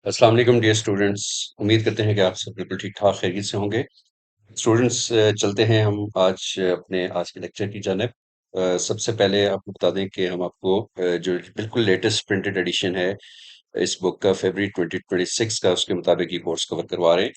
अस्सलाम वालेकुम dear students. उम्मीद करते हैं कि आप सब बिल्कुल ठीक ठाक खैरियत से होंगे। स्टूडेंट्स, चलते हैं हम आज अपने आज के लेक्चर की जानिब। सबसे पहले आपको बता दें कि हम आपको जो बिल्कुल लेटेस्ट प्रिंटेड एडिशन है इस बुक का फरवरी 2026 का, उसके मुताबिक ये कोर्स कवर करवा रहे हैं।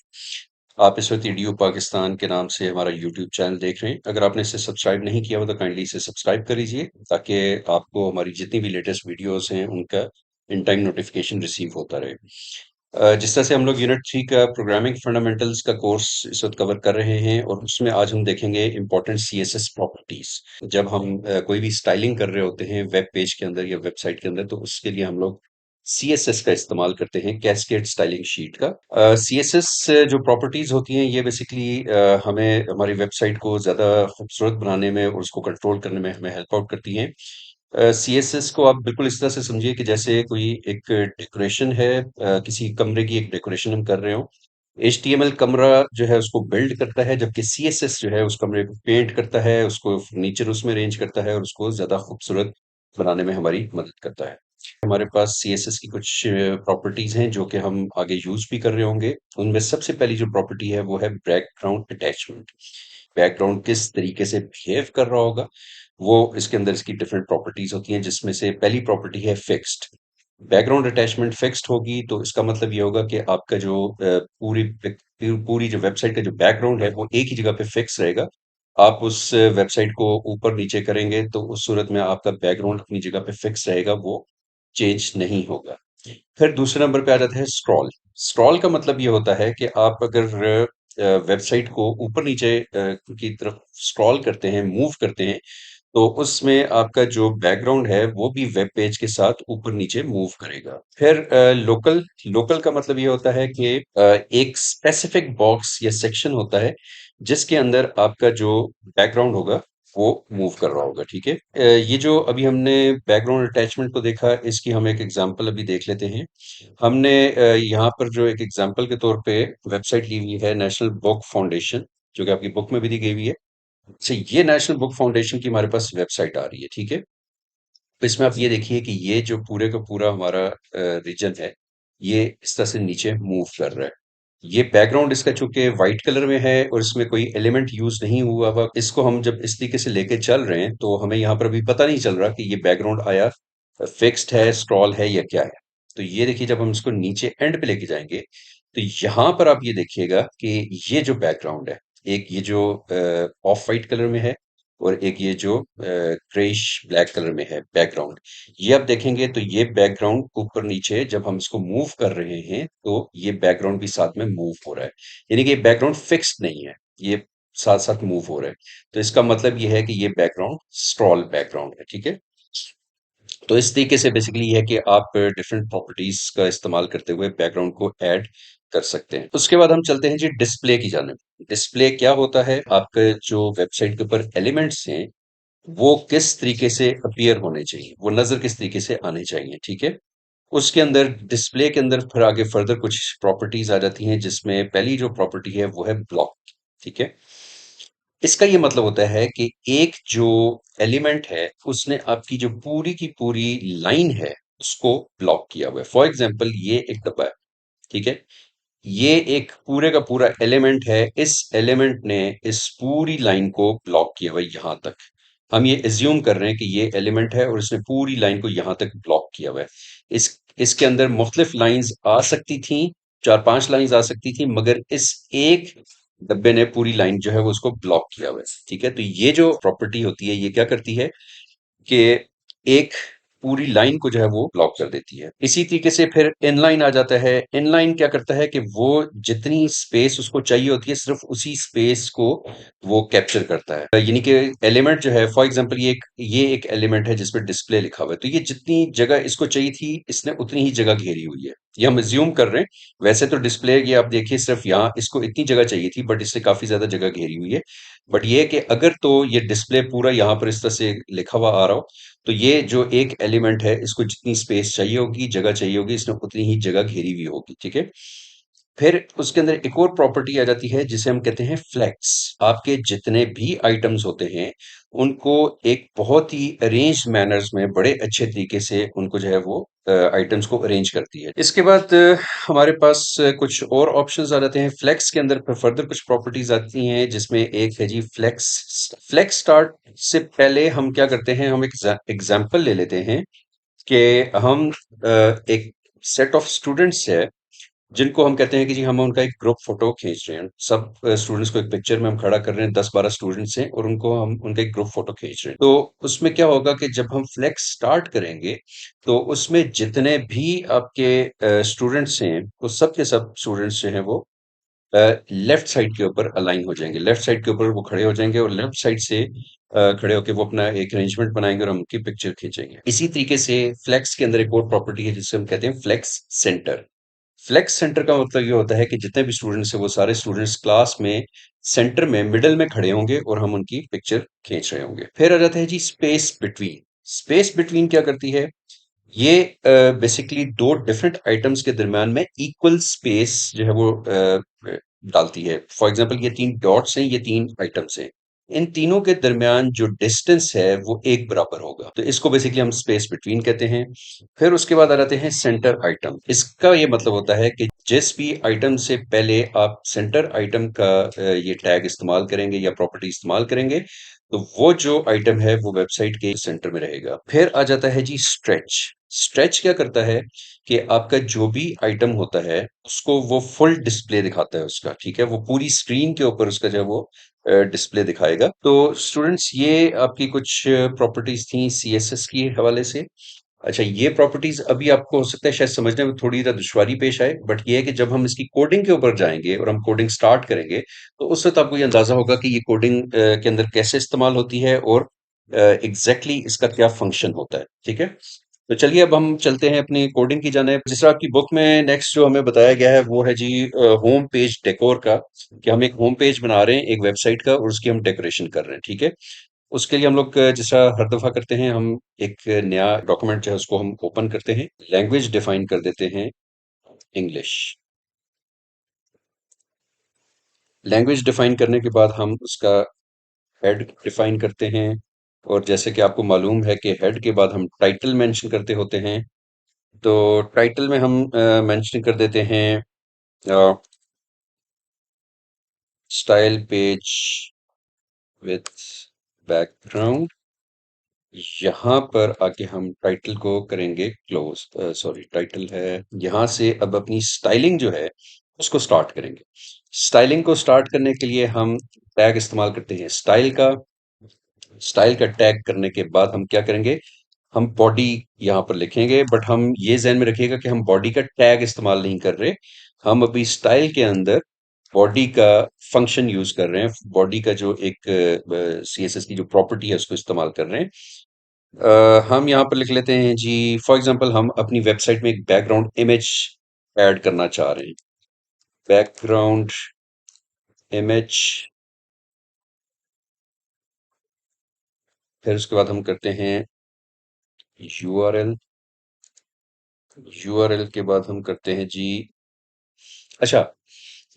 आप इस वक्त ईडीयू पाकिस्तान के नाम से हमारा यूट्यूब चैनल देख रहे हैं। अगर आपने इसे सब्सक्राइब नहीं किया हो तो काइंडली इसे सब्सक्राइब कर लीजिए, ताकि आपको हमारी जितनी भी लेटेस्ट वीडियोस हैं उनका इन टाइम नोटिफिकेशन रिसीव होता रहे। जिस तरह से हम लोग यूनिट 3 का प्रोग्रामिंग फंडामेंटल्स का कोर्स इस वक्त कवर कर रहे हैं, और उसमें आज हम देखेंगे इंपॉर्टेंट सीएसएस प्रॉपर्टीज। जब हम कोई भी स्टाइलिंग कर रहे होते हैं वेब पेज के अंदर या वेबसाइट के अंदर, तो उसके लिए हम लोग सीएसएस का इस्तेमाल करते हैं, कैस्केड स्टाइलिंग शीट का। सीएसएस जो प्रॉपर्टीज होती हैं, ये बेसिकली हमें हमारी वेबसाइट को ज्यादा खूबसूरत बनाने में और उसको कंट्रोल करने में हमें हेल्प आउट करती हैं। सीएसएस को आप बिल्कुल इस तरह से समझिए कि जैसे कोई एक डेकोरेशन है, किसी कमरे की एक डेकोरेशन हम कर रहे हो। एचटीएमएल कमरा जो है उसको बिल्ड करता है, जबकि सीएसएस जो है उस कमरे को पेंट करता है, उसको फर्नीचर उसमें अरेंज करता है और उसको ज्यादा खूबसूरत बनाने में हमारी मदद करता है। हमारे पास सीएसएस की कुछ प्रॉपर्टीज हैं जो कि हम आगे यूज भी कर रहे होंगे। उनमें सबसे पहली जो प्रॉपर्टी है वो है बैकग्राउंड अटैचमेंट। बैकग्राउंड किस तरीके से बिहेव कर रहा होगा, वो इसके अंदर इसकी डिफरेंट प्रॉपर्टीज होती हैं, जिसमें से पहली प्रॉपर्टी है फिक्स्ड। बैकग्राउंड अटैचमेंट फिक्स्ड होगी तो इसका मतलब ये होगा कि आपका जो पूरी जो वेबसाइट का जो बैकग्राउंड है वो एक ही जगह पे फिक्स रहेगा। आप उस वेबसाइट को ऊपर नीचे करेंगे तो उस सूरत में आपका बैकग्राउंड अपनी जगह पे फिक्स रहेगा, वो चेंज नहीं होगा। फिर दूसरे नंबर पे आ जाता है स्क्रॉल। स्क्रॉल का मतलब ये होता है कि आप अगर वेबसाइट को ऊपर नीचे की तरफ स्क्रॉल करते हैं, मूव करते हैं, तो उसमें आपका जो बैकग्राउंड है वो भी वेब पेज के साथ ऊपर नीचे मूव करेगा। फिर लोकल। लोकल का मतलब ये होता है कि एक स्पेसिफिक बॉक्स या सेक्शन होता है जिसके अंदर आपका जो बैकग्राउंड होगा वो मूव कर रहा होगा। ठीक है। ये जो अभी हमने बैकग्राउंड अटैचमेंट को देखा, इसकी हम एक एग्जांपल अभी देख लेते हैं। हमने यहाँ पर जो एक एग्जांपल के तौर पे वेबसाइट ली हुई है नेशनल बुक फाउंडेशन, जो कि आपकी बुक में भी दी गई हुई है। अच्छा, ये नेशनल बुक फाउंडेशन की हमारे पास वेबसाइट आ रही है। ठीक है। तो इसमें आप ये देखिए कि ये जो पूरे का पूरा हमारा रीजन है, ये इस तरह से नीचे मूव कर रहा है। ये बैकग्राउंड इसका चूंकि व्हाइट कलर में है और इसमें कोई एलिमेंट यूज नहीं हुआ हुआ, इसको हम जब इस तरीके से लेके चल रहे हैं तो हमें यहाँ पर अभी पता नहीं चल रहा कि ये बैकग्राउंड आया फिक्स्ड है, स्क्रॉल है या क्या है। तो ये देखिए, जब हम इसको नीचे एंड पे लेके जाएंगे तो यहाँ पर आप ये देखिएगा कि ये जो बैकग्राउंड है, एक ये जो ऑफ वाइट कलर में है और एक ये जो ग्रेइश ब्लैक कलर में है बैकग्राउंड, ये आप देखेंगे तो ये बैकग्राउंड ऊपर नीचे जब हम इसको मूव कर रहे हैं तो ये बैकग्राउंड भी साथ में मूव हो रहा है। यानी कि ये बैकग्राउंड फिक्स्ड नहीं है, ये साथ साथ मूव हो रहा है। तो इसका मतलब ये है कि ये बैकग्राउंड स्क्रॉल बैकग्राउंड है। ठीक है। तो इस तरीके से बेसिकली ये है कि आप डिफरेंट प्रॉपर्टीज का इस्तेमाल करते हुए बैकग्राउंड को ऐड कर सकते हैं। उसके बाद हम चलते हैं जी डिस्प्ले की जानिब। डिस्प्ले क्या होता है? आपके जो वेबसाइट के ऊपर एलिमेंट्स हैं वो किस तरीके से अपीयर होने चाहिए, वो नजर किस तरीके से आने चाहिए। ठीक है। उसके अंदर डिस्प्ले के अंदर फिर आगे फर्दर कुछ प्रॉपर्टीज आ जाती हैं, जिसमें पहली जो प्रॉपर्टी है वो है ब्लॉक। ठीक है। इसका ये मतलब होता है कि एक जो एलिमेंट है उसने आपकी जो पूरी की पूरी लाइन है उसको ब्लॉक किया हुआ है। फॉर एग्जाम्पल, ये एक डब्बा है। ठीक है। ये एक पूरे का पूरा एलिमेंट है, इस एलिमेंट ने इस पूरी लाइन को ब्लॉक किया हुआ है यहां तक। हम ये एज्यूम कर रहे हैं कि ये एलिमेंट है और इसने पूरी लाइन को यहां तक ब्लॉक किया हुआ है। इस इसके अंदर मुख्तलिफ लाइंस आ सकती थी, चार पांच लाइंस आ सकती थी, मगर इस एक डब्बे ने पूरी लाइन जो है वो उसको ब्लॉक किया हुआ है। ठीक है। तो ये जो प्रॉपर्टी होती है ये क्या करती है कि एक पूरी लाइन को जो है वो ब्लॉक कर देती है। इसी तरीके से फिर इनलाइन आ जाता है। इनलाइन क्या करता है कि वो जितनी स्पेस उसको चाहिए होती है सिर्फ उसी स्पेस को वो कैप्चर करता है। यानी कि एलिमेंट जो है, फॉर एग्जांपल, ये एक एलिमेंट है जिसपे डिस्प्ले लिखा हुआ है, तो ये जितनी जगह इसको चाहिए थी इसने उतनी ही जगह घेरी हुई है। ये हम एज्यूम कर रहे हैं। वैसे तो डिस्प्ले ये आप देखिए सिर्फ यहाँ इसको इतनी जगह चाहिए थी, बट इससे काफी ज्यादा जगह घेरी हुई है। बट ये है कि अगर तो ये डिस्प्ले पूरा यहाँ पर इस तरह से लिखा हुआ आ रहा हो, तो ये जो एक एलिमेंट है इसको जितनी स्पेस चाहिए होगी, जगह चाहिए होगी, इसने उतनी ही जगह घेरी हुई होगी। ठीक है। फिर उसके अंदर एक और प्रॉपर्टी आ जाती है जिसे हम कहते हैं फ्लेक्स। आपके जितने भी आइटम्स होते हैं उनको एक बहुत ही अरेंज मैनर्स में बड़े अच्छे तरीके से उनको जो है वो आइटम्स को अरेंज करती है। इसके बाद हमारे पास कुछ और ऑप्शंस आ जाते हैं। फ्लेक्स के अंदर फिर फर्दर कुछ प्रॉपर्टीज आती हैं जिसमें एक है जी फ्लेक्स। फ्लेक्स स्टार्ट से पहले हम क्या करते हैं, हम एक एग्जाम्पल ले लेते हैं कि हम एक सेट ऑफ स्टूडेंट्स है जिनको हम कहते हैं कि जी हम उनका एक ग्रुप फोटो खींच रहे हैं। सब स्टूडेंट्स को एक पिक्चर में हम खड़ा कर रहे हैं, 10-12 स्टूडेंट्स हैं और उनको हम उनका एक ग्रुप फोटो खींच रहे हैं। तो उसमें क्या होगा कि जब हम फ्लेक्स स्टार्ट करेंगे तो उसमें जितने भी आपके स्टूडेंट्स हैं वो सब के सब स्टूडेंट्स जो हैं वो लेफ्ट साइड के ऊपर अलाइन हो जाएंगे, लेफ्ट साइड के ऊपर वो खड़े हो जाएंगे और लेफ्ट साइड से खड़े होकर वो अपना एक अरेंजमेंट बनाएंगे और हम उनकी पिक्चर खींचेंगे। इसी तरीके से फ्लेक्स के अंदर एक और प्रॉपर्टी है जिसे हम कहते हैं फ्लेक्स सेंटर। फ्लेक्स सेंटर का मतलब ये होता है कि जितने भी स्टूडेंट्स हैं वो सारे स्टूडेंट्स क्लास में सेंटर में मिडल में खड़े होंगे और हम उनकी पिक्चर खींच रहे होंगे। फिर आ जाता है जी स्पेस बिटवीन। स्पेस बिटवीन क्या करती है, ये बेसिकली दो डिफरेंट आइटम्स के दरम्यान में इक्वल स्पेस जो है वो डालती है। फॉर एग्जांपल ये तीन डॉट्स हैं, ये तीन आइटम्स हैं, इन तीनों के दरमियान जो डिस्टेंस है वो एक बराबर होगा, तो इसको बेसिकली हम स्पेस बिटवीन कहते हैं। फिर उसके बाद आ जाते हैं सेंटर आइटम। इसका ये मतलब होता है कि जिस भी आइटम से पहले आप सेंटर आइटम का ये टैग इस्तेमाल करेंगे या प्रॉपर्टी इस्तेमाल करेंगे तो वो जो आइटम है वो वेबसाइट के सेंटर में रहेगा। फिर आ जाता है जी स्ट्रेच। स्ट्रेच क्या करता है कि आपका जो भी आइटम होता है उसको वो फुल डिस्प्ले दिखाता है उसका, ठीक है, वो पूरी स्क्रीन के ऊपर उसका जो है वो डिस्प्ले दिखाएगा। तो स्टूडेंट्स ये आपकी कुछ प्रॉपर्टीज थी सीएसएस की हवाले से। अच्छा, ये प्रॉपर्टीज अभी आपको हो सकता है शायद समझने में थोड़ी सा दुश्वारी पेश आए, बट ये है कि जब हम इसकी कोडिंग के ऊपर जाएंगे और हम कोडिंग स्टार्ट करेंगे तो उस वक्त आपको ये अंदाजा होगा कि ये कोडिंग के अंदर कैसे इस्तेमाल होती है और एग्जैक्टली इसका क्या फंक्शन होता है। ठीक है, तो चलिए अब हम चलते हैं अपनी कोडिंग की जाने। जिस तरह आपकी बुक में नेक्स्ट जो हमें बताया गया है वो है जी होम पेज डेकोर का, कि हम एक होम पेज बना रहे हैं एक वेबसाइट का और उसकी हम डेकोरेशन कर रहे हैं। ठीक है, उसके लिए हम लोग जिस तरह हर दफा करते हैं, हम एक नया डॉक्यूमेंट जो है उसको हम ओपन करते हैं, लैंग्वेज डिफाइन कर देते हैं इंग्लिश। लैंग्वेज डिफाइन करने के बाद हम उसका हेड डिफाइन करते हैं, और जैसे कि आपको मालूम है कि हेड के बाद हम टाइटल मेंशन करते होते हैं, तो टाइटल में हम मेंशन कर देते हैं स्टाइल पेज विथ बैकग्राउंड। यहाँ पर आके हम टाइटल को करेंगे क्लोज, सॉरी टाइटल है यहाँ से। अब अपनी स्टाइलिंग जो है उसको स्टार्ट करेंगे। स्टाइलिंग को स्टार्ट करने के लिए हम टैग इस्तेमाल करते हैं स्टाइल का। स्टाइल का टैग करने के बाद हम क्या करेंगे, हम बॉडी यहाँ पर लिखेंगे, बट हम ये ध्यान में रखिएगा कि हम बॉडी का टैग इस्तेमाल नहीं कर रहे। हम अभी स्टाइल के अंदर बॉडी का फंक्शन यूज कर रहे हैं, बॉडी का जो एक सीएसएस की जो प्रॉपर्टी है उसको इस्तेमाल कर रहे हैं। हम यहाँ पर लिख लेते हैं जी, फॉर एग्जांपल हम अपनी वेबसाइट में एक बैकग्राउंड इमेज ऐड करना चाह रहे हैं। बैकग्राउंड इमेज, फिर उसके बाद हम करते हैं यूआरएल। यूआरएल के बाद हम करते हैं जी, अच्छा,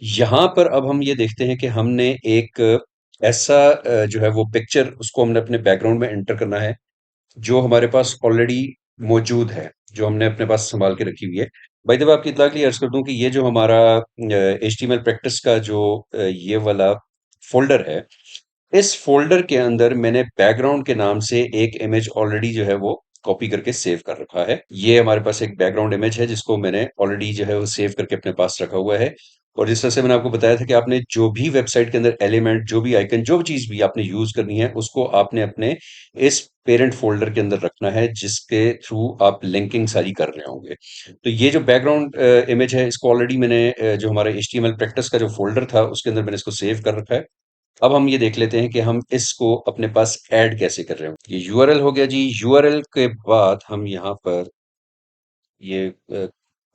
यहाँ पर अब हम ये देखते हैं कि हमने एक ऐसा जो है वो पिक्चर उसको हमने अपने बैकग्राउंड में एंटर करना है जो हमारे पास ऑलरेडी मौजूद है, जो हमने अपने पास संभाल के रखी हुई है। भाई जब आपकी इत्तला के लिए अर्ज कर दूं कि ये जो हमारा HTML प्रैक्टिस का जो ये वाला फोल्डर है, इस फोल्डर के अंदर मैंने बैकग्राउंड के नाम से एक इमेज ऑलरेडी जो है वो कॉपी करके सेव कर रखा है। ये हमारे पास एक बैकग्राउंड इमेज है जिसको मैंने ऑलरेडी जो है वो सेव करके अपने पास रखा हुआ है। और जिस तरह से मैंने आपको बताया था कि आपने जो भी वेबसाइट के अंदर एलिमेंट, जो भी आइकन, जो भी चीज भी आपने यूज करनी है उसको आपने अपने इस पेरेंट फोल्डर के अंदर रखना है जिसके थ्रू आप लिंकिंग सारी कर रहे होंगे। तो ये जो बैकग्राउंड इमेज है इसको ऑलरेडी मैंने जो हमारा HTML प्रैक्टिस का जो फोल्डर था उसके अंदर मैंने इसको सेव कर रखा है। अब हम ये देख लेते हैं कि हम इसको अपने पास ऐड कैसे कर रहे हैं। ये यूआरएल हो गया जी। यूआरएल के बाद हम यहाँ पर ये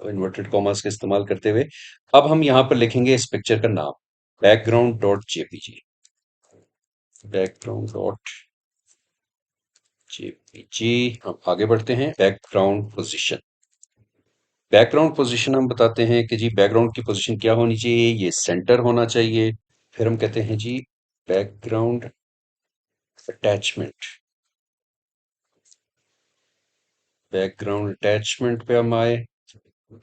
इन्वर्टेड कॉमास का इस्तेमाल करते हुए अब हम यहाँ पर लिखेंगे इस पिक्चर का नाम, background dot JPG. Background dot JPG. हम आगे बढ़ते हैं, बैकग्राउंड पोजीशन। बैकग्राउंड पोजीशन हम बताते हैं कि जी बैकग्राउंड की पोजीशन क्या होनी चाहिए, ये सेंटर होना चाहिए। फिर हम कहते हैं जी बैकग्राउंड अटैचमेंट। बैकग्राउंड अटैचमेंट पे हम आए।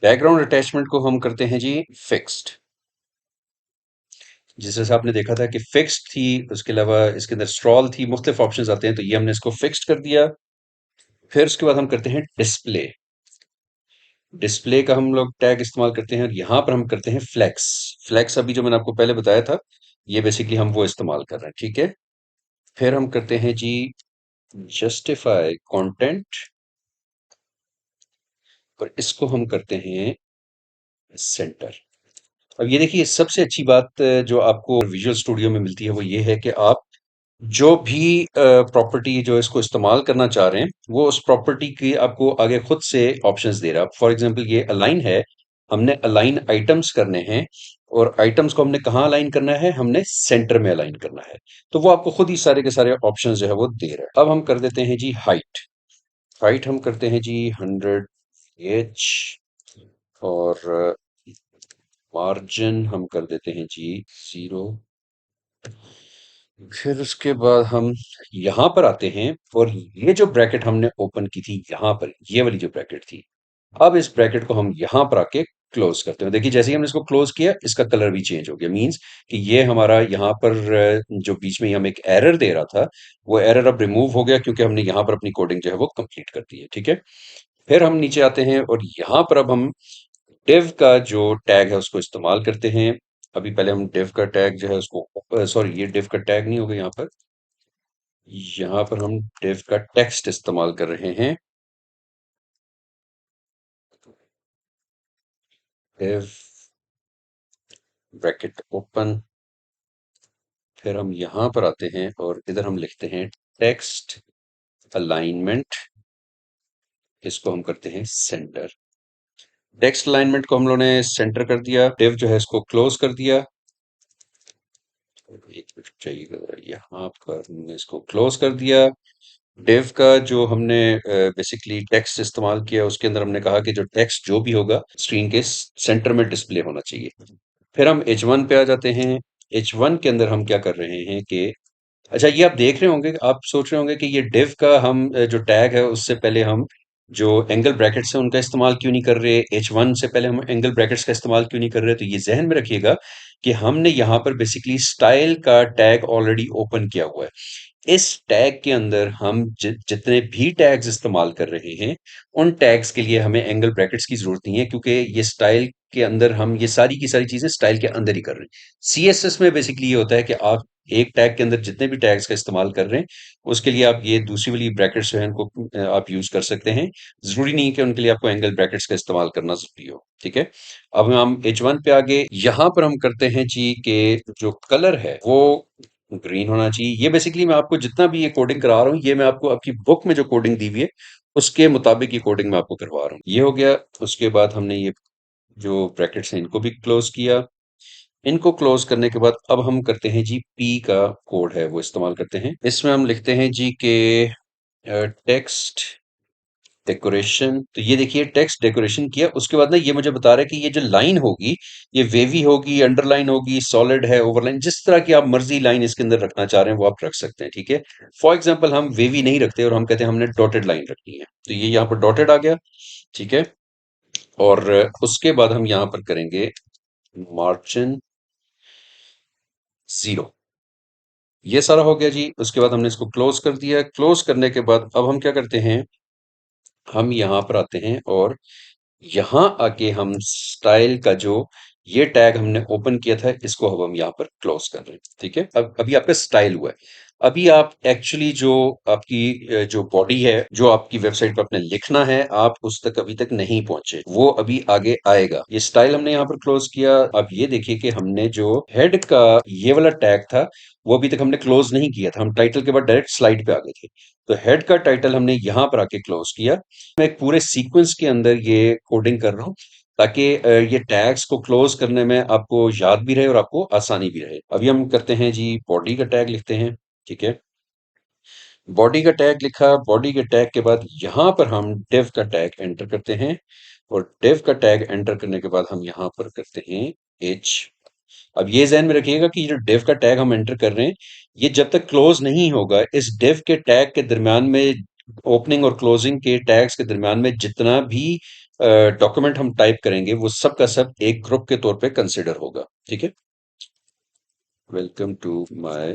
बैकग्राउंड अटैचमेंट को हम करते हैं जी फिक्स्ड। जिस जैसे आपने देखा था कि फिक्स्ड थी, उसके अलावा इसके अंदर स्क्रॉल थी, मुख्तलिफ ऑप्शंस आते हैं, तो ये हमने इसको फिक्स्ड कर दिया। फिर उसके बाद हम करते हैं डिस्प्ले। डिस्प्ले का हम लोग टैग इस्तेमाल करते हैं और यहाँ पर हम करते हैं फ्लेक्स। फ्लेक्स अभी जो मैंने आपको पहले बताया था, ये बेसिकली हम वो इस्तेमाल कर रहे हैं, ठीक है। फिर हम करते हैं जी जस्टिफाई कंटेंट, और इसको हम करते हैं सेंटर। अब ये देखिए, सबसे अच्छी बात जो आपको विजुअल स्टूडियो में मिलती है वो ये है कि आप जो भी प्रॉपर्टी जो इसको इस्तेमाल करना चाह रहे हैं, वो उस प्रॉपर्टी की आपको आगे खुद से ऑप्शंस दे रहा है। फॉर एग्जांपल ये अलाइन है, हमने अलाइन आइटम्स करने हैं, और आइटम्स को हमने कहाँ अलाइन करना है, हमने सेंटर में अलाइन करना है। तो वो आपको खुद ही सारे के सारे ऑप्शंस जो है वो दे रहा है। अब हम कर देते हैं जी हाइट। हाइट हम करते हैं जी 100 और मार्जिन हम कर देते हैं जी 0। फिर उसके बाद हम यहाँ पर आते हैं, और ये जो ब्रैकेट हमने ओपन की थी यहाँ पर, ये वाली जो ब्रैकेट थी, अब इस ब्रैकेट को हम यहाँ पर आके क्लोज करते हैं। देखिए, जैसे ही हमने इसको क्लोज किया, इसका कलर भी चेंज हो गया। मींस कि ये हमारा यहाँ पर जो बीच में हम एक एरर दे रहा था, वो एरर अब रिमूव हो गया, क्योंकि हमने यहाँ पर अपनी कोडिंग जो है वो कंप्लीट कर दी है, ठीक है। फिर हम नीचे आते हैं और यहाँ पर अब हम div का जो टैग है उसको इस्तेमाल करते हैं। अभी पहले हम div का टैग जो है उसको, सॉरी, ये div का टैग नहीं होगा यहाँ पर। यहाँ पर हम div का टेक्स्ट इस्तेमाल कर रहे हैं। div bracket open. फिर हम यहाँ पर आते हैं और इधर हम लिखते हैं टेक्स्ट अलाइनमेंट। इसको हम करते हैं सेंटर। टेक्स्ट अलाइनमेंट को हम लोगों ने सेंटर कर दिया, div जो है इसको क्लोज कर दिया। एक मिनट चाहिए, यहाँ पर हमने इसको क्लोज कर दिया। डिव का जो हमने बेसिकली टेक्स्ट इस्तेमाल किया, उसके अंदर हमने कहा कि जो टेक्स्ट जो भी होगा स्क्रीन के सेंटर में डिस्प्ले होना चाहिए। फिर हम H1 पे आ जाते हैं। H1 के अंदर हम क्या कर रहे हैं कि, अच्छा, ये आप देख रहे होंगे, आप सोच रहे होंगे कि ये div का हम जो टैग है उससे पहले हम जो एंगल ब्रैकेट्स हैं उनका इस्तेमाल क्यों नहीं कर रहे, H1 से पहले हम एंगल ब्रैकेट्स का इस्तेमाल क्यों नहीं कर रहे। तो ये जहन में रखिएगा कि हमने यहाँ पर बेसिकली स्टाइल का टैग ऑलरेडी ओपन किया हुआ है। इस टैग के अंदर हम जितने भी टैग्स इस्तेमाल कर रहे हैं, उन टैग्स के लिए हमें एंगल ब्रैकेट्स की जरूरत नहीं है, क्योंकि ये स्टाइल के अंदर हम ये सारी की सारी चीजें स्टाइल के अंदर ही कर रहे हैं। सीएसएस में बेसिकली ये होता है कि आप एक टैग के अंदर जितने भी टैग्स का इस्तेमाल कर रहे हैं, उसके लिए आप ये दूसरी वाली ब्रैकेट्स जो है इनको आप यूज कर सकते हैं। जरूरी नहीं कि उनके लिए आपको एंगल ब्रैकेट्स का इस्तेमाल करना जरूरी हो, ठीक है। अब हम H1 पे आगे, यहाँ पर हम करते हैं जी के जो कलर है वो ग्रीन होना चाहिए। ये बेसिकली मैं आपको जितना भी ये कोडिंग करा रहा हूँ, ये मैं आपको आपकी बुक में जो कोडिंग दी हुई है उसके मुताबिक ये कोडिंग मैं आपको करवा रहा हूँ। ये हो गया। उसके बाद हमने ये जो ब्रैकेट्स हैं इनको भी क्लोज किया। इनको क्लोज करने के बाद अब हम करते हैं जी पी का कोड है वो इस्तेमाल करते हैं। इसमें हम लिखते हैं जी के टेक्स्ट डेकोरेशन। तो ये देखिए, टेक्स्ट डेकोरेशन किया, उसके बाद ना ये मुझे बता रहा है कि ये जो लाइन होगी, ये वेवी होगी, अंडरलाइन होगी, सॉलिड है, ओवरलाइन, जिस तरह की आप मर्जी लाइन इसके अंदर रखना चाह रहे हैं वो आप रख सकते हैं, ठीक है। फॉर एग्जांपल हम वेवी नहीं रखते और हम कहते हैं हमने डॉटेड लाइन रखनी है, तो ये यहाँ पर डॉटेड आ गया, ठीक है। और उसके बाद हम यहाँ पर करेंगे मार्जिन 0। ये सारा हो गया जी। उसके बाद हमने इसको क्लोज कर दिया। क्लोज करने के बाद अब हम क्या करते हैं, हम यहाँ पर आते हैं और यहाँ आके हम स्टाइल का जो ये टैग हमने ओपन किया था, इसको अब हम यहाँ पर क्लोज कर रहे हैं, ठीक है। अब अभी आपका स्टाइल हुआ है। अभी आप एक्चुअली जो आपकी जो बॉडी है, जो आपकी वेबसाइट पर आपने लिखना है, आप उस तक अभी तक नहीं पहुंचे, वो अभी आगे आएगा। ये स्टाइल हमने यहाँ पर क्लोज किया। अब ये देखिए कि हमने जो हेड का ये वाला टैग था, वो अभी तक हमने क्लोज नहीं किया था। हम टाइटल के बाद डायरेक्ट स्लाइड पे आ गए थे। तो हेड का टाइटल हमने यहाँ पर आके क्लोज किया। मैं एक पूरे सीक्वेंस के अंदर ये कोडिंग कर रहा हूँ, ताकि ये टैग्स को क्लोज करने में आपको याद भी रहे और आपको आसानी भी रहे। अभी हम करते हैं जी बॉडी का टैग लिखते हैं, ठीक है। बॉडी का टैग लिखा। बॉडी के टैग के बाद यहाँ पर हम डिव का टैग एंटर करते हैं। और div का टैग एंटर करने के बाद हम यहाँ पर करते हैं h। अब ये ध्यान में रखिएगा कि जो div का टैग हम एंटर कर रहे हैं, ये जब तक क्लोज नहीं होगा, इस div के टैग के दरमियान में, ओपनिंग और क्लोजिंग के टैग्स के दरमियान में जितना भी डॉक्यूमेंट हम टाइप करेंगे, वो सब का सब एक ग्रुप के तौर पे कंसिडर होगा। ठीक है, वेलकम टू माय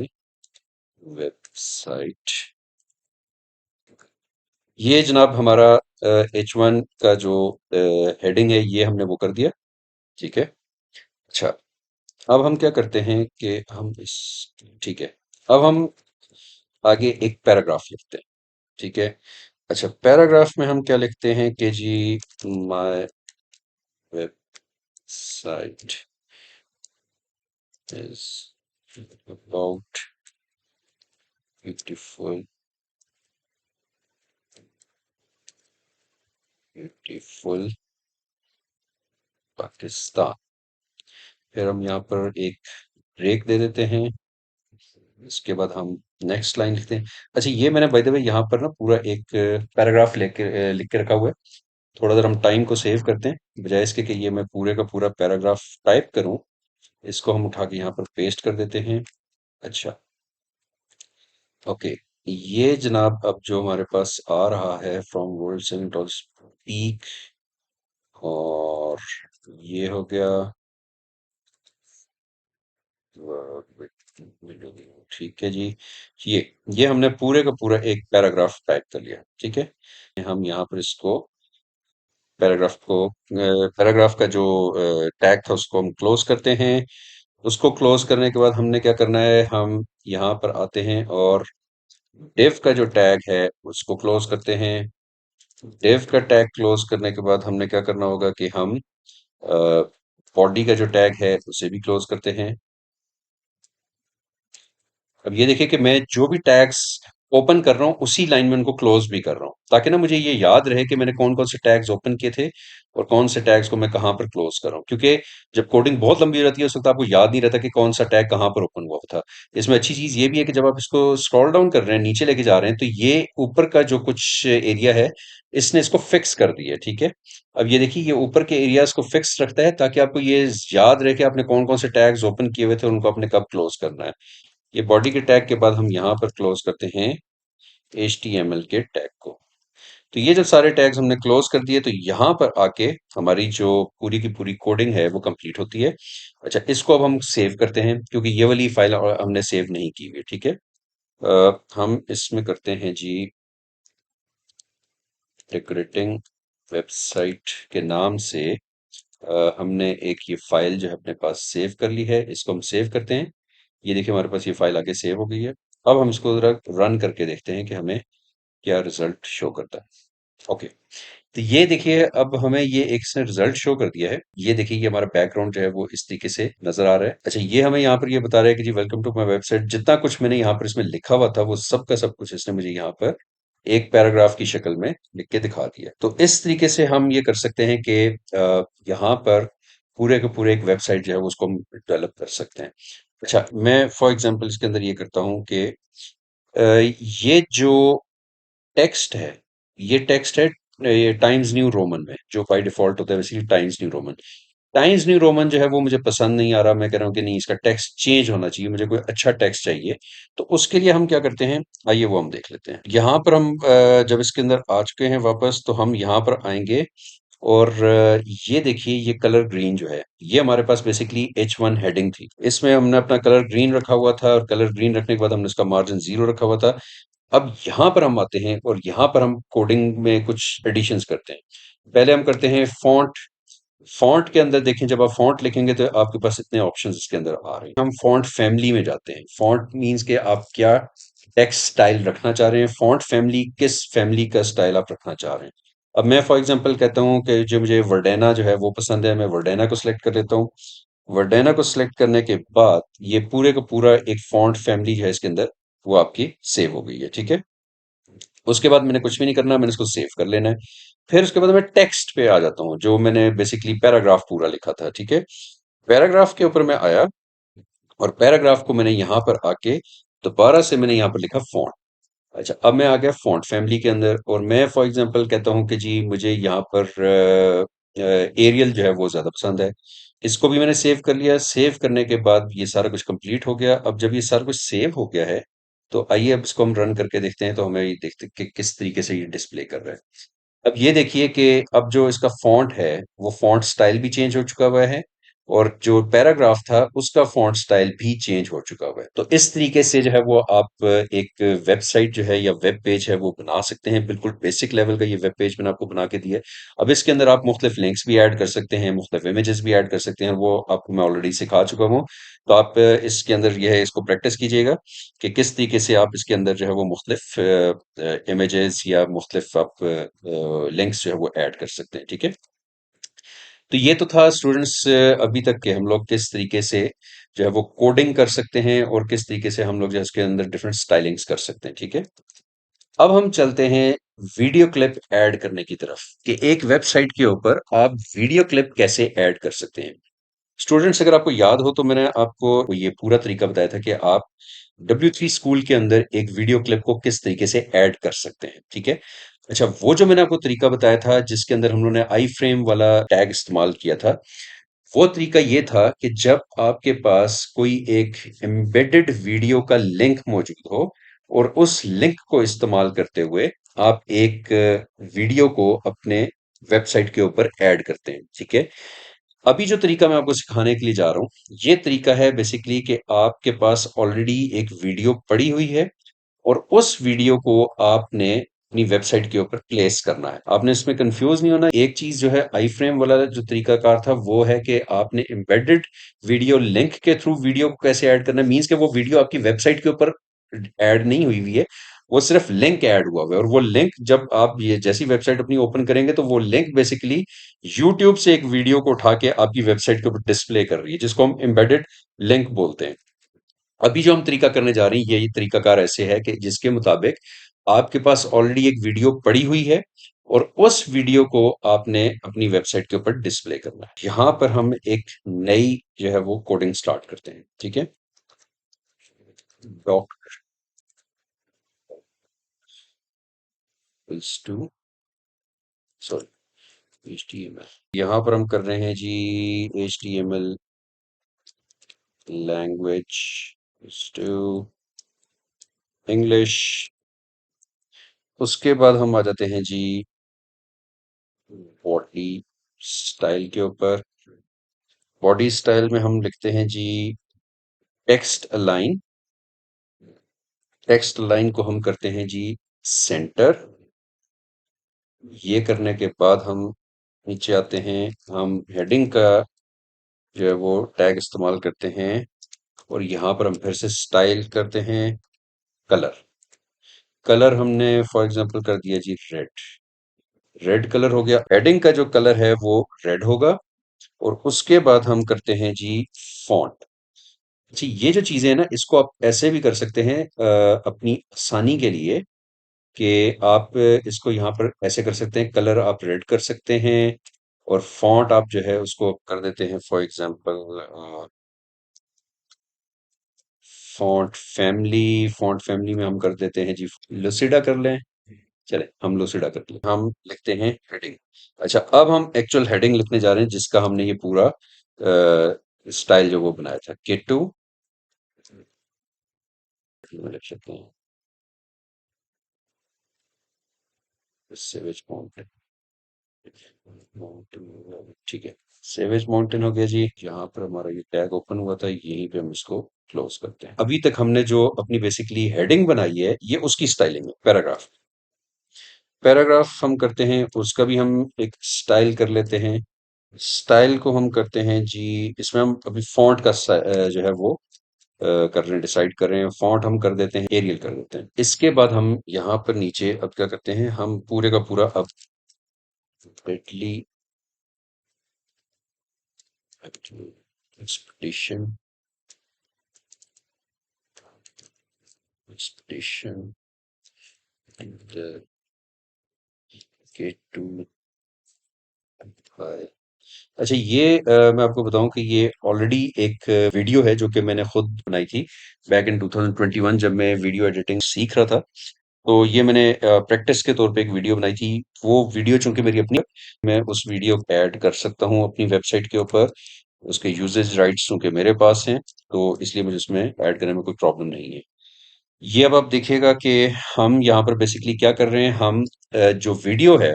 वेबसाइट। ये जनाब हमारा H1 का जो हेडिंग है, ये हमने वो कर दिया। ठीक है, अच्छा, अब हम क्या करते हैं कि हम इस, ठीक है, अब हम आगे एक पैराग्राफ लिखते हैं। ठीक है, अच्छा, पैराग्राफ में हम क्या लिखते हैं कि जी, my website is about beautiful beautiful Pakistan. फिर हम यहाँ पर एक ब्रेक दे देते हैं। इसके बाद हम नेक्स्ट लाइन लिखते हैं। अच्छा, ये मैंने बाय द वे यहाँ पर ना पूरा एक पैराग्राफ लेके लिख के रखा हुआ है। थोड़ा देर हम टाइम को सेव करते हैं, बजाय इसके कि ये मैं पूरे का पूरा पैराग्राफ टाइप करूं। इसको हम उठा के यहाँ पर पेस्ट कर देते हैं। अच्छा, ओके, ये जनाब अब जो हमारे पास आ रहा है, from world seven tall peak, और ये हो गया, ठीक है जी। ये ये हमने पूरे का पूरा एक पैराग्राफ टाइप कर लिया। ठीक है, हम यहाँ पर इसको, पैराग्राफ का जो टैग था उसको हम क्लोज करते हैं। उसको क्लोज करने के बाद हमने क्या करना है, हम यहाँ पर आते हैं और div का जो टैग है उसको क्लोज करते हैं। div का टैग क्लोज करने के बाद हमने क्या करना होगा कि हम बॉडी का जो टैग है उसे भी क्लोज करते हैं। अब ये देखिए कि मैं जो भी टैग्स ओपन कर रहा हूँ, उसी लाइन में उनको क्लोज भी कर रहा हूँ, ताकि ना मुझे ये याद रहे कि मैंने कौन कौन से टैग्स ओपन किए थे और कौन से टैग्स को मैं कहाँ पर क्लोज कर रहा हूँ। क्योंकि जब कोडिंग बहुत लंबी हो जाती है, उस वक्त आपको याद नहीं रहता कि कौन सा टैग कहाँ पर ओपन हुआ था। इसमें अच्छी चीज ये भी है कि जब आप इसको स्क्रॉल डाउन कर रहे हैं, नीचे लेके जा रहे हैं, तो ये ऊपर का जो कुछ एरिया है, इसने इसको फिक्स कर दिया है। ठीक है, अब ये देखिए, ये ऊपर के एरियाज को फिक्स रखता है ताकि आपको ये याद रहे कि आपने कौन कौन से टैग्स ओपन किए हुए थे और उनको आपने कब क्लोज करना है। ये बॉडी के टैग के बाद हम यहाँ पर क्लोज करते हैं HTML के टैग को। तो ये जब सारे टैग्स हमने क्लोज कर दिए, तो यहाँ पर आके हमारी जो पूरी की पूरी कोडिंग है वो कंप्लीट होती है। अच्छा, इसको अब हम सेव करते हैं, क्योंकि ये वाली फाइल हमने सेव नहीं की हुई है। ठीक है, हम इसमें करते हैं जी, डेकोरेटिंग वेबसाइट के नाम से हमने एक ये फाइल जो है अपने पास सेव कर ली है। इसको हम सेव करते हैं। ये देखिए, हमारे पास ये फाइल आगे सेव हो गई है। अब हम इसको जरा रन करके देखते हैं कि हमें क्या रिजल्ट शो करता है। ओके, तो ये देखिए, अब हमें ये एक इसने रिजल्ट शो कर दिया है। ये देखिए, ये हमारा बैकग्राउंड जो है वो इस तरीके से नजर आ रहा है। अच्छा, ये हमें यहाँ पर ये बता रहा है कि जी, वेलकम टू माय वेबसाइट। जितना कुछ मैंने यहाँ पर इसमें लिखा हुआ था, वो सब का सब कुछ इसने मुझे यहाँ पर एक पैराग्राफ की शक्ल में लिख के दिखा दिया। तो इस तरीके से हम ये कर सकते हैं कि यहाँ पर पूरे के पूरे एक वेबसाइट जो है वो उसको हम डेवलप कर सकते हैं। अच्छा, मैं फॉर एग्जांपल इसके अंदर ये करता हूँ कि ये जो टेक्स्ट है, ये टेक्स्ट है ये टाइम्स न्यू रोमन में, जो बाय डिफॉल्ट होता है basically times new Roman. Times new Roman जो है वो मुझे पसंद नहीं आ रहा। मैं कह रहा हूँ कि नहीं, इसका टेक्स्ट चेंज होना चाहिए, मुझे कोई अच्छा टेक्स्ट चाहिए। तो उसके लिए हम क्या करते हैं, आइए वो हम देख लेते हैं। यहाँ पर हम जब इसके अंदर आ चुके हैं वापस, तो हम यहाँ पर आएंगे और ये देखिए, ये कलर ग्रीन जो है, ये हमारे पास बेसिकली H1 हेडिंग थी। इसमें हमने अपना कलर ग्रीन रखा हुआ था, और कलर ग्रीन रखने के बाद हमने इसका मार्जिन 0 रखा हुआ था। अब यहाँ पर हम आते हैं और यहाँ पर हम कोडिंग में कुछ एडिशंस करते हैं। पहले हम करते हैं फॉन्ट। फॉन्ट के अंदर देखें, जब आप फॉन्ट लिखेंगे तो आपके पास इतने ऑप्शंस इसके अंदर आ रहे हैं। हम फॉन्ट फैमिली में जाते हैं। फॉन्ट मींस के आप क्या टेक्स्ट स्टाइल रखना चाह रहे हैं, फॉन्ट फैमिली किस फैमिली का स्टाइल आप रखना चाह रहे हैं। अब मैं फॉर एग्जांपल कहता हूँ कि जो मुझे वर्डेना जो है वो पसंद है, मैं वर्डेना को सिलेक्ट कर लेता हूँ। वर्डेना को सिलेक्ट करने के बाद ये पूरे का पूरा एक फॉन्ट फैमिली जो है इसके अंदर, वो आपकी सेव हो गई है। ठीक है, उसके बाद मैंने कुछ भी नहीं करना, मैंने इसको सेव कर लेना है। फिर उसके बाद मैं टेक्स्ट पे आ जाता हूँ, जो मैंने बेसिकली पैराग्राफ पूरा लिखा था। ठीक है, पैराग्राफ के ऊपर मैं आया और पैराग्राफ को मैंने यहाँ पर आके दोबारा से मैंने यहाँ पर लिखा फॉन्ट। अच्छा, अब मैं आ गया फॉन्ट फैमिली के अंदर और मैं फॉर एग्जांपल कहता हूँ कि जी, मुझे यहाँ पर एरियल जो है वो ज़्यादा पसंद है। इसको भी मैंने सेव कर लिया। सेव करने के बाद ये सारा कुछ कंप्लीट हो गया। अब जब ये सारा कुछ सेव हो गया है, तो आइए अब इसको हम रन करके देखते हैं, तो हमें ये देखते हैं कि किस तरीके से ये डिस्प्ले कर रहा है। अब ये देखिए कि अब जो इसका फॉन्ट है, वो फॉन्ट स्टाइल भी चेंज हो चुका हुआ है, और जो पैराग्राफ था उसका फॉन्ट स्टाइल भी चेंज हो चुका हुआ है। तो इस तरीके से जो है वो आप एक वेबसाइट जो है या वेब पेज है वो बना सकते हैं। बिल्कुल बेसिक लेवल का ये वेब पेज मैंने आपको बना के दिया है। अब इसके अंदर आप मुख्तलिफ लिंक्स भी ऐड कर सकते हैं, मुख्तलिफ इमेजेस भी ऐड कर सकते हैं, वो आपको मैं ऑलरेडी सिखा चुका हूँ। तो आप इसके अंदर ये है, इसको प्रैक्टिस कीजिएगा कि किस तरीके से आप इसके अंदर जो है वो मुख्तलिफ इमेजेस या मुख्तलिफ आप लिंक्स जो है वो ऐड कर सकते हैं। ठीक है। तो ये तो था स्टूडेंट्स, अभी तक के हम लोग किस तरीके से जो है वो कोडिंग कर सकते हैं, और किस तरीके से हम लोग जो है इसके अंदर डिफरेंट स्टाइलिंग्स कर सकते हैं। ठीक है। अब हम चलते हैं वीडियो क्लिप ऐड करने की तरफ, कि एक वेबसाइट के ऊपर आप वीडियो क्लिप कैसे ऐड कर सकते हैं। स्टूडेंट्स, अगर आपको याद हो तो मैंने आपको ये पूरा तरीका बताया था कि आप W3 स्कूल के अंदर एक वीडियो क्लिप को किस तरीके से ऐड कर सकते हैं। ठीक है। अच्छा, वो जो मैंने आपको तरीका बताया था जिसके अंदर हम लोगों ने आई फ्रेम वाला टैग इस्तेमाल किया था, वो तरीका ये था कि जब आपके पास कोई एक एम्बेडेड वीडियो का लिंक मौजूद हो, और उस लिंक को इस्तेमाल करते हुए आप एक वीडियो को अपने वेबसाइट के ऊपर ऐड करते हैं। ठीक है। अभी जो तरीका मैं आपको सिखाने के लिए जा रहा हूँ, ये तरीका है बेसिकली कि आपके पास ऑलरेडी एक वीडियो पड़ी हुई है, और उस वीडियो को आपने अपनी वेबसाइट के ऊपर प्लेस करना है। आपने इसमें कंफ्यूज नहीं होना। एक चीज जो है, आई फ्रेम वाला जो तरीकाकार था वो है कि आपने एम्बेडेड वीडियो लिंक के थ्रू वीडियो को कैसे ऐड करना है, मींस कि वो वीडियो आपकी वेबसाइट के ऊपर ऐड नहीं हुई हुई है, वो सिर्फ लिंक ऐड हुआ हुआ है। और वो लिंक जब आप ये जैसी वेबसाइट अपनी ओपन करेंगे, तो वो लिंक बेसिकली यूट्यूब से एक वीडियो को उठा के आपकी वेबसाइट के ऊपर डिस्प्ले कर रही है, जिसको हम एम्बेडेड लिंक बोलते हैं। अभी जो हम तरीका करने जा रहे हैं, यही तरीकाकार ऐसे है कि जिसके मुताबिक आपके पास ऑलरेडी एक वीडियो पड़ी हुई है, और उस वीडियो को आपने अपनी वेबसाइट के ऊपर डिस्प्ले करना है। यहां पर हम एक नई जो है वो कोडिंग स्टार्ट करते हैं। ठीक है। Doc two, sorry, HTML। यहां पर हम कर रहे हैं जी HTML लैंग्वेज टू इंग्लिश। उसके बाद हम आ जाते हैं जी बॉडी स्टाइल के ऊपर। बॉडी स्टाइल में हम लिखते हैं जी टेक्स्ट अलाइन। टेक्स्ट अलाइन को हम करते हैं जी सेंटर। ये करने के बाद हम नीचे आते हैं, हम हेडिंग का जो है वो टैग इस्तेमाल करते हैं, और यहाँ पर हम फिर से स्टाइल करते हैं कलर। कलर हमने फॉर एग्जांपल कर दिया जी रेड। रेड कलर हो गया। हेडिंग का जो कलर है वो रेड होगा। और उसके बाद हम करते हैं जी फॉन्ट। अच्छा, ये जो चीजें हैं ना, इसको आप ऐसे भी कर सकते हैं अपनी आसानी के लिए, कि आप इसको यहाँ पर ऐसे कर सकते हैं, कलर आप रेड कर सकते हैं, और फॉन्ट आप जो है उसको कर देते हैं फॉर एग्जांपल फॉन्ट फैमिली में हम कर देते हैं जी लुसिडा कर लें। चले, हम लुसिडा कर लें। हम लिखते हैं हेडिंग। अच्छा, अब हम एक्चुअल हेडिंग लिखने जा रहे हैं, जिसका हमने ये पूरा स्टाइल जो वो बनाया था, K2 में लिख सकते हैं सेवेज माउंटेन। माउंटेन, ठीक है। सेवेज माउंटेन हो गया जी। यहाँ पर हमारा ये टैग ओपन हुआ था, यहीं पे हम इसको क्लोज करते हैं। अभी तक हमने जो अपनी बेसिकली हेडिंग बनाई है, ये उसकी स्टाइलिंग है। पैराग्राफ, पैराग्राफ हम करते हैं, उसका भी हम एक स्टाइल कर लेते हैं। स्टाइल को हम करते हैं जी, इसमें हम अभी फॉन्ट का जो है वो कर रहे हैं, डिसाइड कर रहे हैं। फॉन्ट हम कर देते हैं एरियल कर देते हैं। इसके बाद हम यहाँ पर नीचे अब क्या करते हैं, हम पूरे का पूरा अब डेडली एक्सपेक्टेशन एक्सपेक्टेशन के टू। अच्छा, ये मैं आपको बताऊं कि ये ऑलरेडी एक वीडियो है जो कि मैंने खुद बनाई थी बैक इन 2021, जब मैं वीडियो एडिटिंग सीख रहा था। तो ये मैंने प्रैक्टिस के तौर पे एक वीडियो बनाई थी। वो वीडियो चूंकि मेरी अपनी, मैं उस वीडियो को ऐड कर सकता हूँ अपनी वेबसाइट के ऊपर। उसके यूजेज राइट्स चूंकि मेरे पास हैं, तो इसलिए मुझे उसमें ऐड करने में कोई प्रॉब्लम नहीं है। ये अब आप देखिएगा कि हम यहाँ पर बेसिकली क्या कर रहे हैं। हम जो वीडियो है,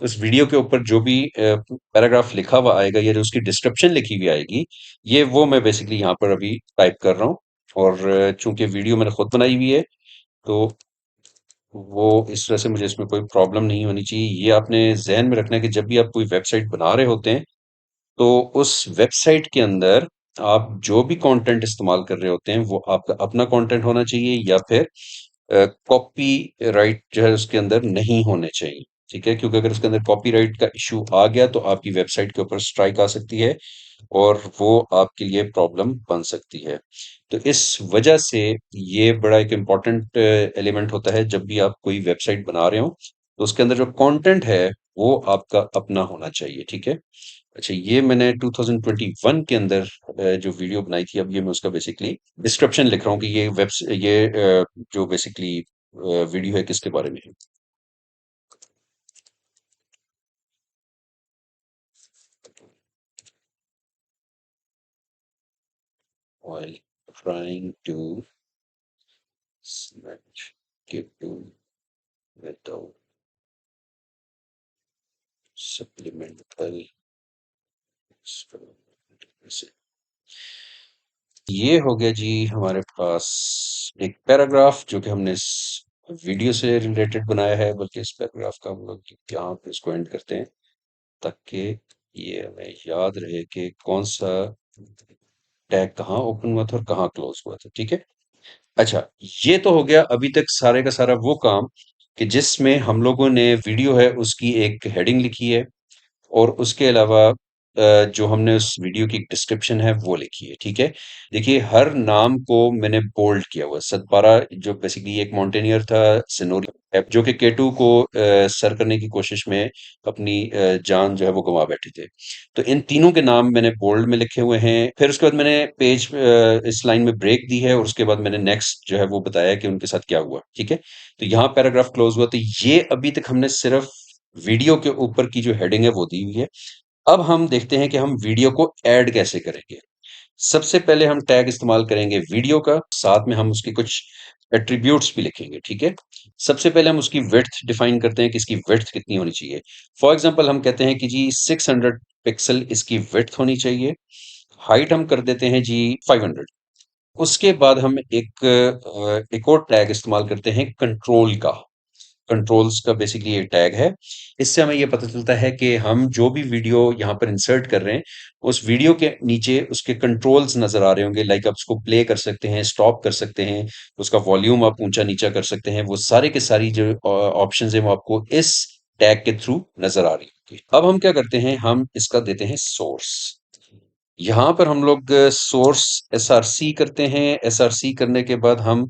उस वीडियो के ऊपर जो भी पैराग्राफ लिखा हुआ आएगा या जो उसकी डिस्क्रिप्शन लिखी हुई आएगी, ये वो मैं बेसिकली यहाँ पर अभी टाइप कर रहा हूँ। और चूंकि वीडियो मैंने खुद बनाई हुई है, तो वो इस वजह से मुझे इसमें कोई प्रॉब्लम नहीं होनी चाहिए। ये आपने ज़हन में रखना है कि जब भी आप कोई वेबसाइट बना रहे होते हैं, तो उस वेबसाइट के अंदर आप जो भी कंटेंट इस्तेमाल कर रहे होते हैं, वो आपका अपना कंटेंट होना चाहिए, या फिर कॉपी राइट जो है उसके अंदर नहीं होने चाहिए। ठीक है, क्योंकि अगर उसके अंदर कॉपीराइट का इशू आ गया, तो आपकी वेबसाइट के ऊपर स्ट्राइक आ सकती है, और वो आपके लिए प्रॉब्लम बन सकती है। तो इस वजह से ये बड़ा एक इम्पोर्टेंट एलिमेंट होता है जब भी आप कोई वेबसाइट बना रहे हो, तो उसके अंदर जो कंटेंट है वो आपका अपना होना चाहिए। ठीक है। अच्छा, ये मैंने 2021 के अंदर जो वीडियो बनाई थी, अब ये मैं उसका बेसिकली डिस्क्रिप्शन लिख रहा हूँ कि जो बेसिकली वीडियो है किसके बारे में है। While trying to snatch Ketu without supplemental explanation. ये हो गया जी हमारे पास एक पैराग्राफ जो कि हमने इस वीडियो से रिलेटेड बनाया है। बल्कि इस पैराग्राफ का हम लोग यहाँ पे इसको एंड करते हैं, ताकि ये हमें याद रहे कि कौन सा टैग कहाँ ओपन हुआ था और कहाँ क्लोज हुआ था। ठीक है। अच्छा, ये तो हो गया अभी तक सारे का सारा वो काम कि जिसमें हम लोगों ने वीडियो है उसकी एक हेडिंग लिखी है, और उसके अलावा जो हमने उस वीडियो की डिस्क्रिप्शन है वो लिखी है। ठीक है। देखिए, हर नाम को मैंने बोल्ड किया हुआ है। सतपारा जो बेसिकली एक माउंटेनियर था, सिनोरी, जो कि केटू को सर करने की कोशिश में अपनी जान जो है वो गंवा बैठे थे। तो इन तीनों के नाम मैंने बोल्ड में लिखे हुए हैं। फिर उसके बाद मैंने पेज इस लाइन में ब्रेक दी है, और उसके बाद मैंने नेक्स्ट जो है वो बताया कि उनके साथ क्या हुआ। ठीक है। तो यहाँ पैराग्राफ क्लोज हुआ। तो ये अभी तक हमने सिर्फ वीडियो के ऊपर की जो हेडिंग है वो दी हुई है। अब हम देखते हैं कि हम वीडियो को ऐड कैसे करेंगे। सबसे पहले हम टैग इस्तेमाल करेंगे वीडियो का, साथ में हम उसके कुछ एट्रीब्यूट्स भी लिखेंगे। ठीक है। सबसे पहले हम उसकी विड्थ डिफाइन करते हैं कि इसकी विड्थ कितनी होनी चाहिए। फॉर एग्जांपल हम कहते हैं कि जी 600 पिक्सल इसकी विड्थ होनी चाहिए। हाइट हम कर देते हैं जी 500। उसके बाद हम एक और टैग इस्तेमाल करते हैं कंट्रोल का। कंट्रोल्स का बेसिकली एक टैग है। इससे हमें ये पता चलता है कि हम जो भी वीडियो यहाँ पर इंसर्ट कर रहे हैं, उस वीडियो के नीचे उसके कंट्रोल्स नजर आ रहे होंगे। लाइक आप उसको प्ले कर सकते हैं, स्टॉप कर सकते हैं, उसका वॉल्यूम आप ऊंचा नीचा कर सकते हैं। वो सारे के सारी जो ऑप्शंस हैं वो आपको इस टैग के थ्रू नजर आ रही होगी। अब हम क्या करते हैं, हम इसका देते हैं सोर्स। यहाँ पर हम लोग सोर्स एसआरसी करते हैं। एसआरसी करने के बाद हम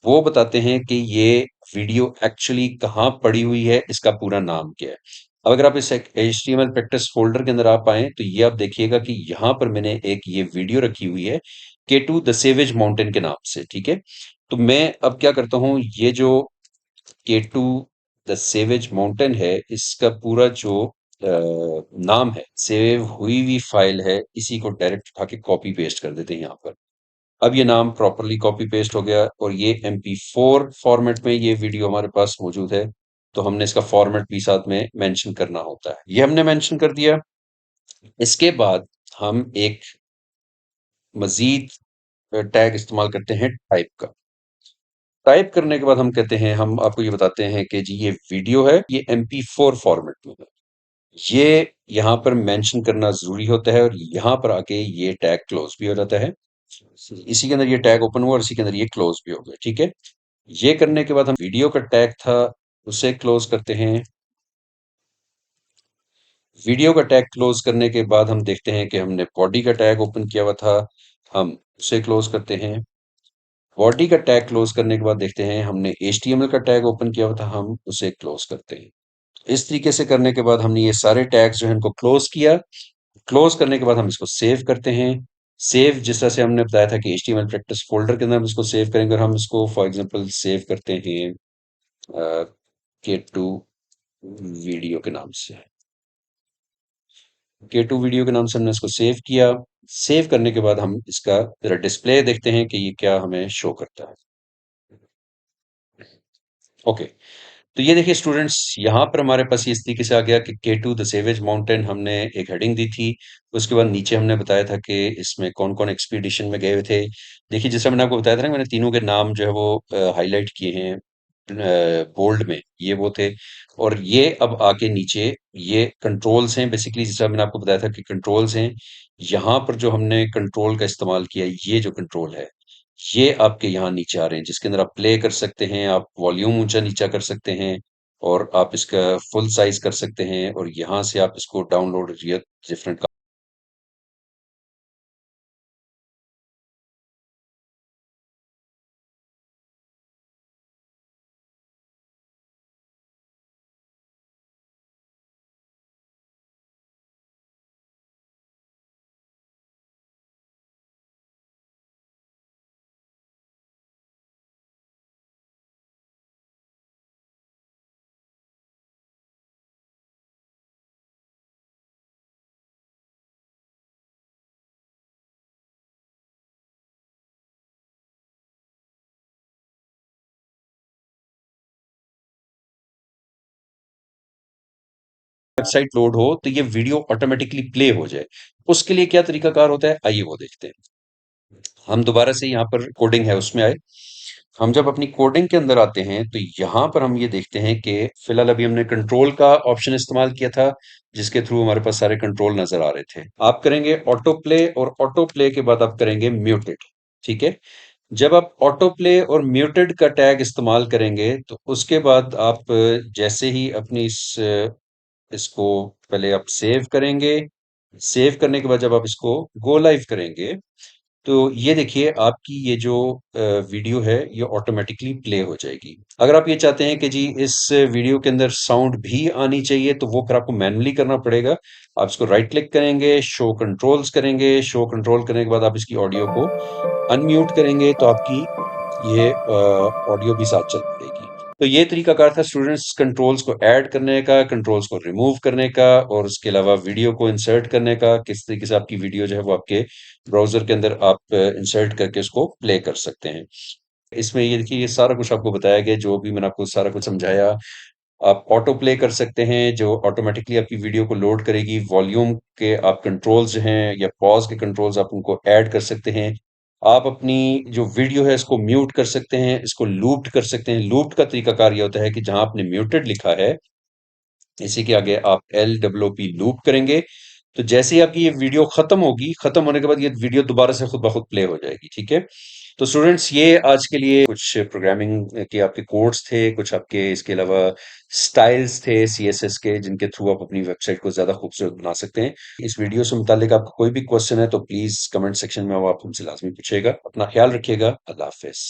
वो बताते हैं कि ये वीडियो एक्चुअली कहाँ पड़ी हुई है, इसका पूरा नाम क्या है। अब अगर आप इस HTML प्रैक्टिस फोल्डर के अंदर आप आए, तो ये आप देखिएगा कि यहाँ पर मैंने एक ये वीडियो रखी हुई है K2 द सेवेज माउंटेन के नाम से। ठीक है। तो मैं अब क्या करता हूँ, ये जो K2 द सेवेज माउंटेन है, इसका पूरा जो नाम है, सेव हुई हुई फाइल है, इसी को डायरेक्ट उठा के कॉपी पेस्ट कर देते हैं यहाँ पर। अब ये नाम प्रॉपरली कॉपी पेस्ट हो गया, और ये MP4 फॉर्मेट में ये वीडियो हमारे पास मौजूद है। तो हमने इसका फॉर्मेट भी साथ में मेंशन करना होता है। ये हमने मेंशन कर दिया। इसके बाद हम एक मजीद टैग इस्तेमाल करते हैं टाइप का। टाइप करने के बाद हम कहते हैं, हम आपको ये बताते हैं कि जी ये वीडियो है, ये MP4 फॉर्मेट में है। ये यहाँ पर मेंशन करना ज़रूरी होता है, और यहाँ पर आके ये टैग क्लोज़ भी हो जाता है। इसी के अंदर ये टैग ओपन हुआ, और इसी के अंदर ये क्लोज़ भी हो गया। ठीक है? ये करने के बाद हम वीडियो का टैग था, उसे क्लोज़ करते हैं। वीडियो का टैग क्लोज़ करने के बाद हम देखते हैं कि हमने बॉडी का टैग ओपन किया हुआ था, हम उसे क्लोज़ करते हैं। बॉडी का टैग क्लोज़ करने के बाद देखते हैं हमने HTML का टैग ओपन किया हुआ था, हम उसे क्लोज़ करते हैं। इस तरीके से करने के बाद हमने ये सारे टैग्स जो हैं इनको क्लोज़ किया। क्लोज करने के बाद हम इसको सेव करते हैं। सेव जिस तरह से हमने बताया था कि HTML प्रैक्टिस फोल्डर के अंदर हम इसको सेव करेंगे, और हम इसको फॉर एग्जांपल सेव करते हैं के टू वीडियो के नाम से। के टू वीडियो के नाम से हमने इसको सेव किया। सेव करने के बाद हम इसका जरा डिस्प्ले देखते हैं कि ये क्या हमें शो करता है। ओके, तो ये देखिए स्टूडेंट्स, यहाँ पर हमारे पास ये इस तरीके से आ गया कि के टू द सेवेज माउंटेन हमने एक हेडिंग दी थी। उसके बाद नीचे हमने बताया था कि इसमें कौन कौन एक्सपीडिशन में गए हुए थे। देखिए, जैसे मैंने आपको बताया था ना, मैंने तीनों के नाम जो है वो हाईलाइट किए हैं बोल्ड में, ये वो थे। और ये अब आके नीचे ये कंट्रोल्स हैं, बेसिकली जैसा मैंने आपको बताया था कि कंट्रोल्स हैं। यहाँ पर जो हमने कंट्रोल का इस्तेमाल किया, ये जो कंट्रोल है, ये आपके यहाँ नीचे आ रहे हैं, जिसके अंदर आप प्ले कर सकते हैं, आप वॉल्यूम ऊंचा नीचा कर सकते हैं, और आप इसका फुल साइज कर सकते हैं, और यहाँ से आप इसको डाउनलोड या डिफरेंट वेबसाइट लोड हो तो ये वीडियो ऑटोमेटिकली प्ले हो जाए। उसके लिए क्या तरीकाकार होता है, आइए वो देखते हैं। हम दोबारा से यहाँ पर कोडिंग है उसमें आए। हम जब अपनी कोडिंग के अंदर आते हैं तो यहाँ पर हम ये देखते हैं कि फिलहाल अभी हमने कंट्रोल का ऑप्शन इस्तेमाल किया था, जिसके थ्रू हमारे पास सारे कंट्रोल नजर आ रहे थे। आप करेंगे ऑटो प्ले, और ऑटो प्ले के बाद आप करेंगे म्यूटेड। ठीक है, जब आप ऑटो प्ले और म्यूटेड का टैग इस्तेमाल करेंगे तो उसके बाद आप जैसे ही अपनी इसको पहले आप सेव करेंगे। सेव करने के बाद जब आप इसको गो लाइव करेंगे, तो ये देखिए आपकी ये जो वीडियो है ये ऑटोमेटिकली प्ले हो जाएगी। अगर आप ये चाहते हैं कि जी इस वीडियो के अंदर साउंड भी आनी चाहिए, तो वो फिर आपको मैनुअली करना पड़ेगा। आप इसको राइट क्लिक करेंगे, शो कंट्रोल्स करेंगे, शो कंट्रोल करने के बाद आप इसकी ऑडियो को अनम्यूट करेंगे, तो आपकी ये ऑडियो भी साथ चल पड़ेगी। तो ये तरीकाकार था स्टूडेंट्स, कंट्रोल्स को ऐड करने का, कंट्रोल्स को रिमूव करने का, और उसके अलावा वीडियो को इंसर्ट करने का। किस तरीके से आपकी वीडियो जो है वो आपके ब्राउजर के अंदर आप इंसर्ट करके उसको प्ले कर सकते हैं। इसमें ये देखिए, ये सारा कुछ आपको बताया गया, जो भी मैंने आपको सारा कुछ समझाया। आप ऑटो प्ले कर सकते हैं, जो ऑटोमेटिकली आपकी वीडियो को लोड करेगी। वॉल्यूम के आप कंट्रोल्स जो हैं या पॉज के कंट्रोल्स आप उनको ऐड कर सकते हैं। आप अपनी जो वीडियो है इसको म्यूट कर सकते हैं, इसको लूप्ड कर सकते हैं। लूप्ड का तरीकाकार ये होता है कि जहां आपने म्यूटेड लिखा है, इसी के आगे आप LWP लूप करेंगे, तो जैसे ही आपकी ये वीडियो खत्म होगी, खत्म होने के बाद ये वीडियो दोबारा से खुद ब खुद प्ले हो जाएगी। ठीक है, तो स्टूडेंट्स, ये आज के लिए कुछ प्रोग्रामिंग के आपके कोड्स थे, कुछ आपके इसके अलावा स्टाइल्स थे CSS के, जिनके थ्रू आप अपनी वेबसाइट को ज्यादा खूबसूरत बना सकते हैं। इस वीडियो से मुतालिक आपका कोई भी क्वेश्चन है तो प्लीज कमेंट सेक्शन में वो आप हमसे लाजमी पूछेगा। अपना ख्याल रखिएगा। अल्लाह हाफिज।